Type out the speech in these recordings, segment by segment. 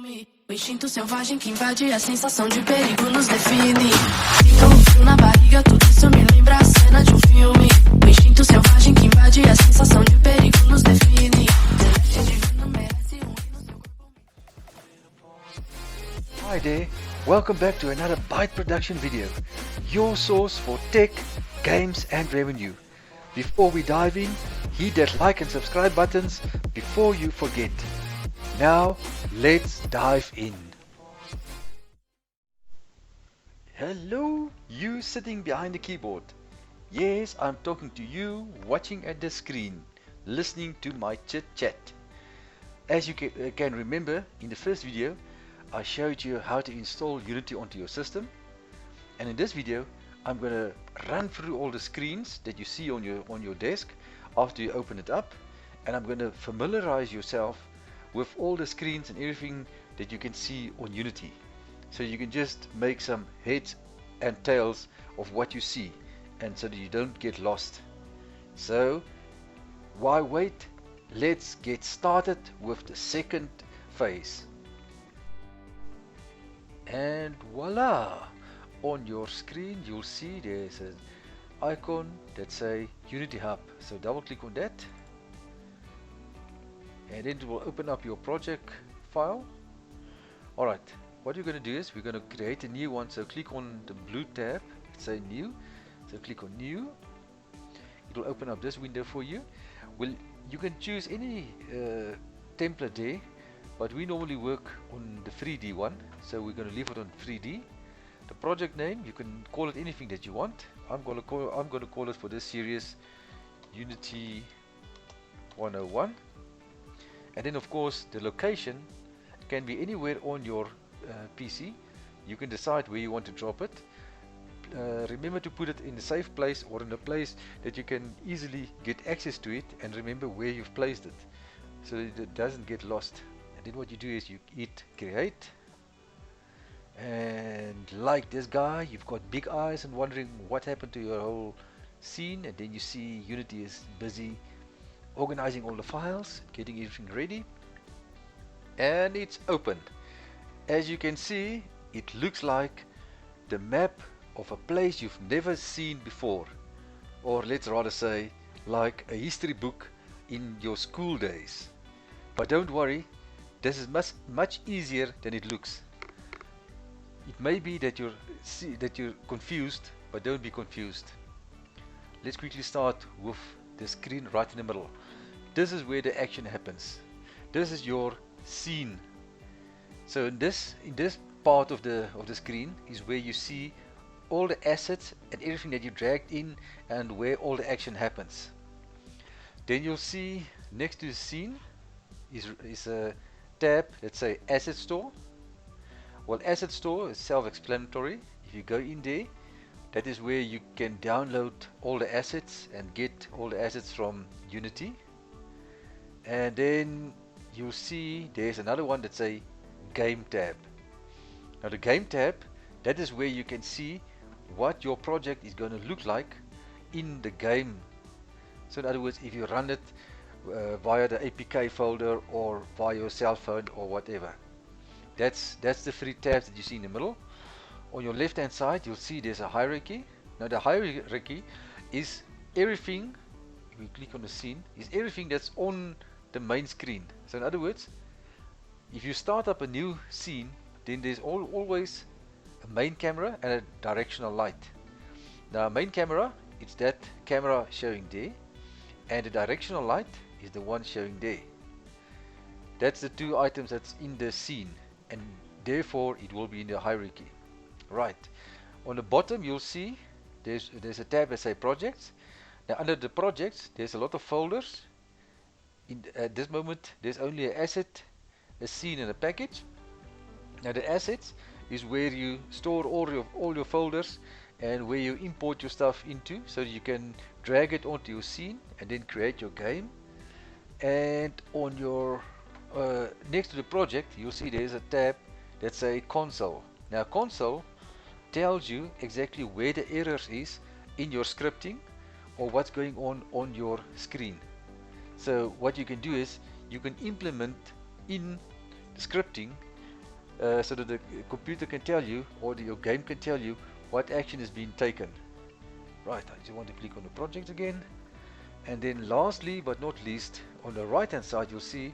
O instinto selvagem que invade a sensação de perigo nos define. Então um frio na barriga, tudo isso me lembra a cena de um filme. O instinto selvagem que invade a sensação de perigo nos define. Celeste divino merece hino seu corpo. Hi there, welcome back to another Byte Production video, your source for tech, games and revenue. Before we dive in, hit that like and subscribe buttons before you forget. Now, let's dive in. Hello, you sitting behind the keyboard. Yes, I'm talking to you, watching at the screen, listening to my chit chat. As you can remember, in the first video, I showed you how to install Unity onto your system. And in this video, I'm going to run through all the screens that you see on your desk after you open it up. And I'm going to familiarize yourself with all the screens and everything that you can see on Unity. So you can just make some heads and tails of what you see, and so that you don't get lost. So why wait? Let's get started with the second phase. And voila! On your screen you'll see there's an icon that says Unity Hub. So double click on that, and then it will open up your project file. Alright, what we're going to do is we're going to create a new one. So click on the blue tab, say new. So click on new. It will open up this window for you. Well, you can choose any template there, but we normally work on the 3D one, so we're going to leave it on 3D. The project name, you can call it anything that you want. I'm going to call it for this series Unity 101. And then of course the location can be anywhere on your PC. You can decide where you want to drop it. Remember to put it in a safe place or in a place that you can easily get access to it and remember where you've placed it, so that it doesn't get lost. And then what you do is you hit create, and like this guy, you've got big eyes and wondering what happened to your whole scene, and then you see Unity is busy organizing all the files, getting everything ready, and it's open. As you can see, it looks like the map of a place you've never seen before, or let's rather say like a history book in your school days. But don't worry, this is much easier than it looks. It may be that you're confused, but don't be confused. Let's quickly start with the screen right in the middle. This is where the action happens. This is your scene. So in this part of the screen is where you see all the assets and everything that you dragged in and where all the action happens. Then you'll see next to the scene is a tab that says Asset Store. Well, Asset Store is self-explanatory. If you go in there, that is where you can download all the assets and get all the assets from Unity. And then you'll see there's another one that's a Game tab. Now the Game tab, that is where you can see what your project is going to look like in the game. So in other words, if you run it via the APK folder or via your cell phone or whatever. That's the three tabs that you see in the middle. On your left hand side you'll see there's a hierarchy. Now the hierarchy is everything, if we click on the scene, is everything that's on the main screen. So in other words, if you start up a new scene, then there's always a main camera and a directional light. Now main camera, it's that camera showing there, and the directional light is the one showing there. That's the two items that's in the scene, and therefore it will be in the hierarchy. Right, on the bottom you'll see there's a tab that says projects. Now under the projects there's a lot of folders. At this moment there's only an asset, a scene and a package. Now the assets is where you store all your folders and where you import your stuff into, so that you can drag it onto your scene and then create your game. And on your next to the project you'll see there's a tab that says console. Now console tells you exactly where the errors is in your scripting or what's going on your screen. So what you can do is you can implement in the scripting so that the computer can tell you, or your game can tell you, what action is being taken. Right, I just want to click on the project again. And then lastly but not least, on the right hand side you'll see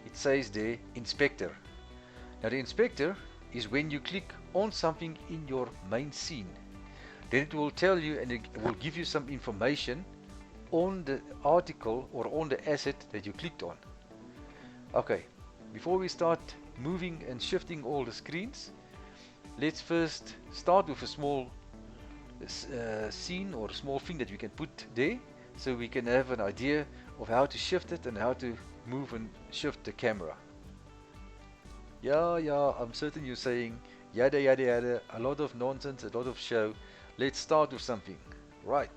it says there inspector. Now the inspector is when you click on something in your main scene. Then it will tell you, and it will give you some information on the article or on the asset that you clicked on. Okay, before we start moving and shifting all the screens, let's first start with a small scene or a small thing that we can put there, so we can have an idea of how to shift it and how to move and shift the camera. Yeah, I'm certain you're saying yada yada yada, a lot of nonsense, a lot of show. Let's start with something. Right,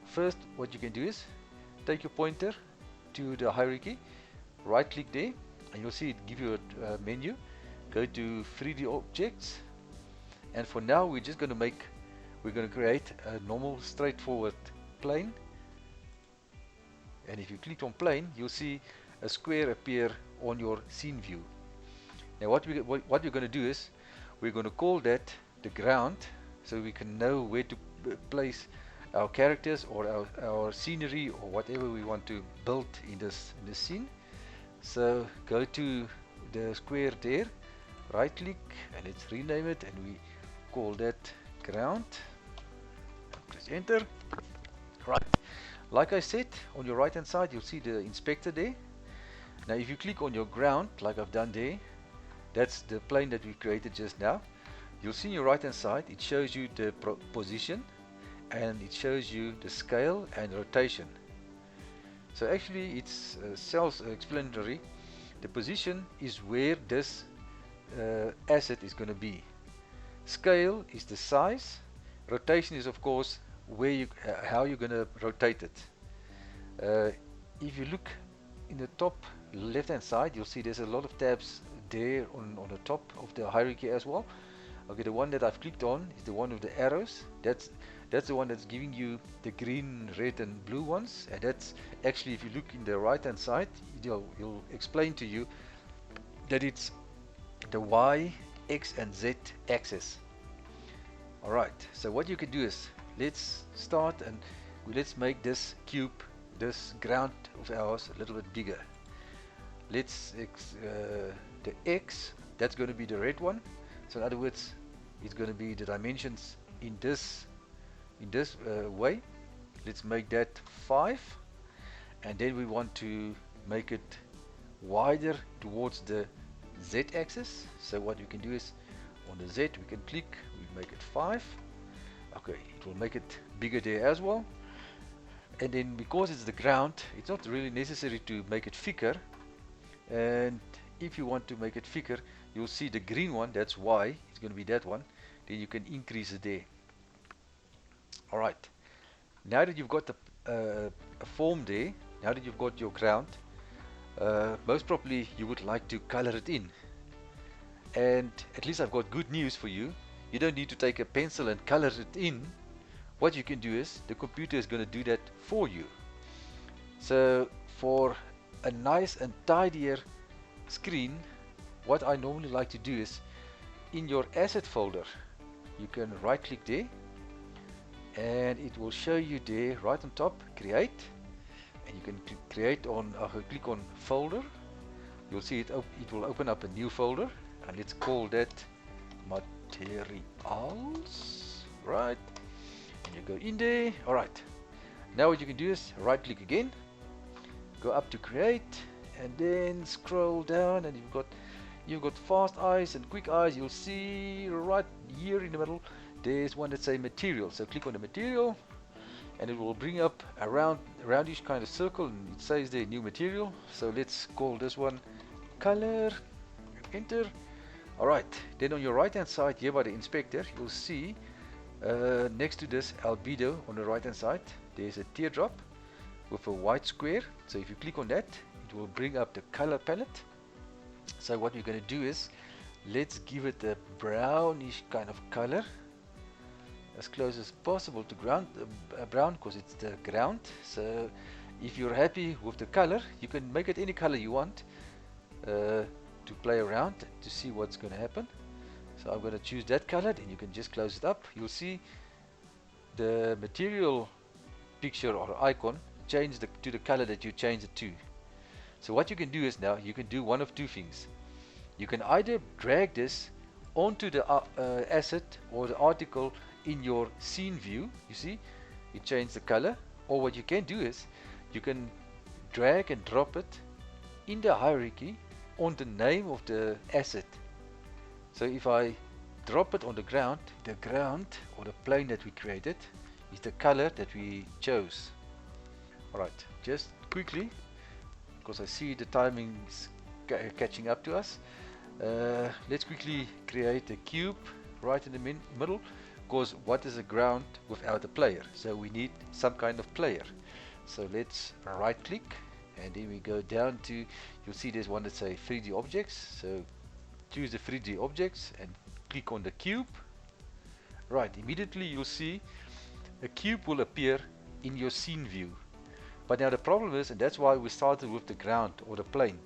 first what you can do is take your pointer to the hierarchy, right click there, and you'll see it give you a menu. Go to 3D objects, and for now we're just going to create a normal straightforward plane. And if you click on plane, you'll see a square appear on your scene view. Now what we're going to do is we're going to call that the ground, so we can know where to place our characters or our scenery or whatever we want to build in this scene. So go to the square there, right click, and let's rename it, and we call that ground. Press enter. Right, like I said, on your right hand side you'll see the inspector there. Now if you click on your ground like I've done there, that's the plane that we created just now. You'll see on your right hand side it shows you the position, and it shows you the scale and rotation. So actually it's self-explanatory. The position is where this asset is going to be. Scale is the size. Rotation is of course where how you're going to rotate it. If you look in the top left hand side, you'll see there's a lot of tabs there on the top of the hierarchy as well. Okay, the one that I've clicked on is the one with the arrows. That's the one that's giving you the green, red and blue ones, and that's actually, if you look in the right hand side, it'll explain to you that it's the Y, X and Z axis. Alright, so what you can do is, let's start and let's make this cube, this ground of ours, a little bit bigger. Let's the X, that's going to be the red one. So in other words, it's going to be the dimensions in this way. Let's make that 5, and then we want to make it wider towards the Z axis. So what we can do is, on the Z we can click, we make it 5. Okay, it will make it bigger there as well. And then because it's the ground, it's not really necessary to make it thicker. And if you want to make it thicker, you'll see the green one, that's Y, it's going to be that one. Then you can increase it there. Alright, now that you've got a form there, now that you've got your ground, most probably you would like to color it in. And at least I've got good news for you. You don't need to take a pencil and color it in. What you can do is, the computer is going to do that for you. So for a nice and tidier screen, what I normally like to do is, in your asset folder, you can right click there, and it will show you there right on top, create, and you can create on, click on folder. You'll see it will open up a new folder, and let's call that materials, right? And you go in there. Alright, now what you can do is right click again, go up to create, and then scroll down, and you've got fast eyes and quick eyes. You'll see right here in the middle there's one that say material. So click on the material, and it will bring up a roundish kind of circle, and it says there new material. So let's call this one color, enter. Alright, then on your right hand side here by the inspector, you'll see next to this albedo on the right hand side, there's a teardrop with a white square. So if you click on that, it will bring up the color palette. So what we're going to do is, let's give it a brownish kind of color, as close as possible to brown, because it's the ground. So if you're happy with the color, you can make it any color you want. to play around to see what's going to happen. So I'm going to choose that color, and you can just close it up. You'll see the material picture or icon change to the color that you change it to. So what you can do is now you can do one of two things. You can either drag this onto the asset or the article in your scene view. You see, you change the color. Or what you can do is you can drag and drop it in the hierarchy on the name of the asset. So if I drop it on the ground or the plane that we created is the color that we chose. Alright, just quickly, because I see the timing's catching up to us, let's quickly create a cube right in the middle, because what is a ground without a player? So we need some kind of player. So let's right click, and then we go down to, you'll see there's one that says 3D objects. So choose the 3D objects and click on the cube. Right, immediately you'll see a cube will appear in your scene view. But now the problem is, and that's why we started with the ground or the plane,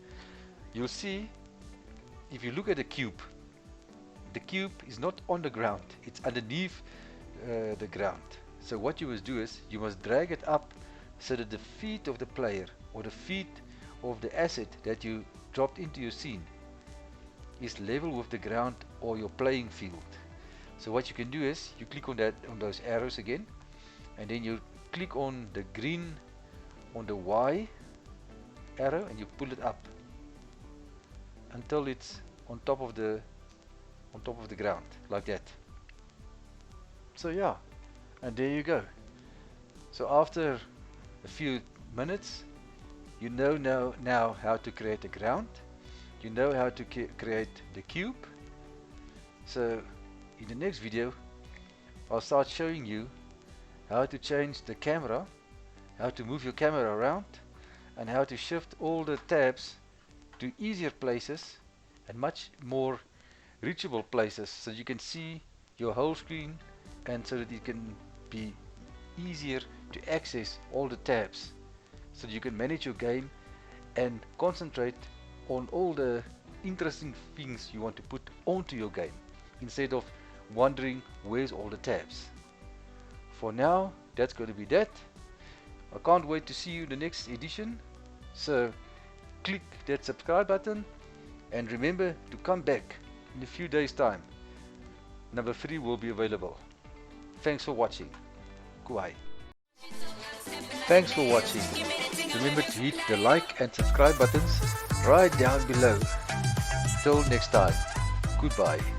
you'll see if you look at the cube is not on the ground, it's underneath the ground. So what you must do is you must drag it up so that the feet of the player or the feet of the asset that you dropped into your scene is level with the ground or your playing field. So what you can do is you click on those arrows again, and then you click on the green on the Y arrow, and you pull it up until it's on top of the ground, like that. So yeah, and there you go. So after a few minutes, you know now how to create a ground, you know how to create the cube. So in the next video I'll start showing you how to change the camera, how to move your camera around, and how to shift all the tabs to easier places and much more reachable places, so you can see your whole screen, and so that it can be easier to access all the tabs, so that you can manage your game and concentrate on all the interesting things you want to put onto your game, instead of wondering where's all the tabs. For now, that's going to be that. I can't wait to see you in the next edition, so click that subscribe button, and remember to come back in a few days time. Number 3 will be available. Thanks for watching. Goodbye. Thanks for watching. Remember to hit the like and subscribe buttons right down below. Till next time. Goodbye.